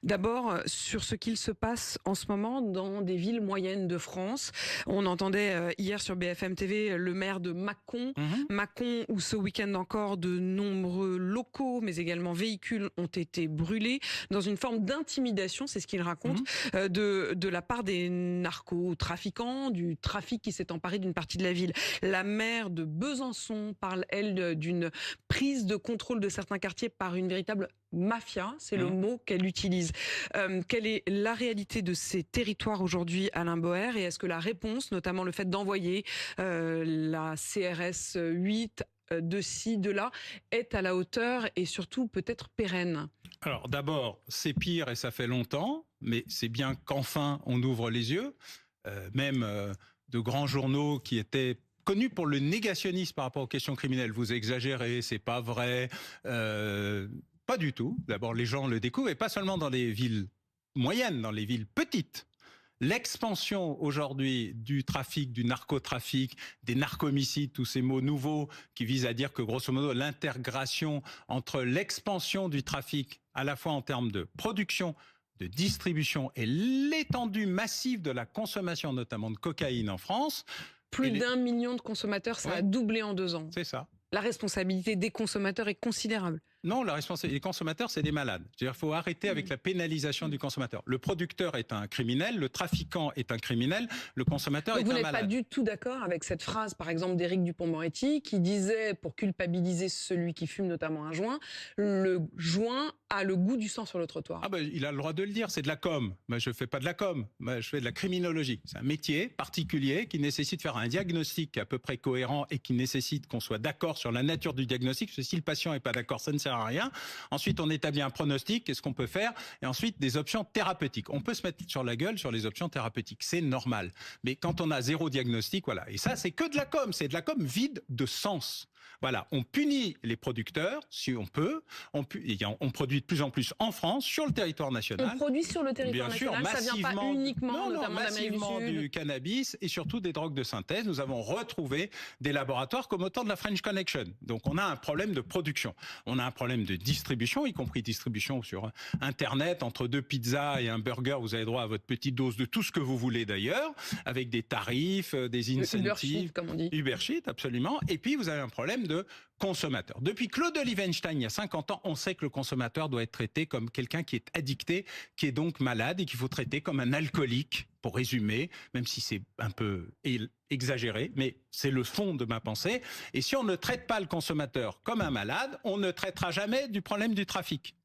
D'abord, sur ce qu'il se passe en ce moment dans des villes moyennes de France. On entendait hier sur BFM TV le maire de Mâcon. Mâcon, où ce week-end encore, de nombreux locaux, mais également véhicules ont été brûlés dans une forme d'intimidation, c'est ce qu'il raconte, de la part des narcotrafiquants, du trafic qui s'est emparé d'une partie de la ville. La maire de Besançon parle, elle, d'une prise de contrôle de certains quartiers par une véritable mafia, c'est le mot qu'elle utilise. Quelle est la réalité de ces territoires aujourd'hui, Alain Boer, et est-ce que la réponse, notamment le fait d'envoyer la CRS 8 de ci, de là, est à la hauteur et surtout peut-être pérenne? Alors d'abord, c'est pire et ça fait longtemps, mais c'est bien qu'enfin on ouvre les yeux. Même de grands journaux qui étaient connus pour le négationnisme par rapport aux questions criminelles. Vous exagérez, c'est pas vrai. Pas du tout. D'abord, les gens le découvrent, et pas seulement dans les villes moyennes, dans les villes petites. L'expansion aujourd'hui du trafic, du narcotrafic, des narcomicides, tous ces mots nouveaux qui visent à dire que grosso modo l'intégration entre l'expansion du trafic, à la fois en termes de production, de distribution et l'étendue massive de la consommation, notamment de cocaïne en France. Plus d'1 million de consommateurs, ça a doublé en 2 ans. C'est ça. La responsabilité des consommateurs est considérable. Non, la responsabilité des consommateurs, c'est des malades. C'est-à-dire qu'il faut arrêter avec la pénalisation du consommateur. Le producteur est un criminel, le trafiquant est un criminel, le consommateur est un malade. Vous n'êtes pas du tout d'accord avec cette phrase, par exemple, d'Éric Dupond-Moretti, qui disait, pour culpabiliser celui qui fume notamment un joint, le joint a le goût du sang sur le trottoir. Ah ben, il a le droit de le dire, c'est de la com. Moi, je fais pas de la com, moi, je fais de la criminologie. C'est un métier particulier qui nécessite de faire un diagnostic à peu près cohérent et qui nécessite qu'on soit d'accord sur la nature du diagnostic, parce que si le patient est pas d'accord, ça ne sert à rien. Ensuite, on établit un pronostic, qu'est-ce qu'on peut faire? Et ensuite, des options thérapeutiques. On peut se mettre sur la gueule sur les options thérapeutiques, c'est normal. Mais quand on a zéro diagnostic, voilà. Et ça, c'est que de la com, c'est de la com vide de sens. Voilà, on punit les producteurs, si on peut. On produit de plus en plus en France, sur le territoire national. On produit sur le territoire national, sûr, ça vient pas uniquement, notamment d'Amérique du Sud. Du cannabis et surtout des drogues de synthèse. Nous avons retrouvé des laboratoires comme au temps de la French Connection. Donc on a un problème de production. On a un problème de distribution, y compris distribution sur Internet. Entre 2 pizzas et un burger, vous avez droit à votre petite dose de tout ce que vous voulez d'ailleurs, avec des tarifs, des incentives. Uber-Sheet, comme on dit. Uber-Sheet, absolument. Et puis vous avez un problème de consommateur. Depuis Claude Olivenstein, il y a 50 ans, on sait que le consommateur doit être traité comme quelqu'un qui est addicté, qui est donc malade et qu'il faut traiter comme un alcoolique, pour résumer, même si c'est un peu exagéré, mais c'est le fond de ma pensée. Et si on ne traite pas le consommateur comme un malade, on ne traitera jamais du problème du trafic.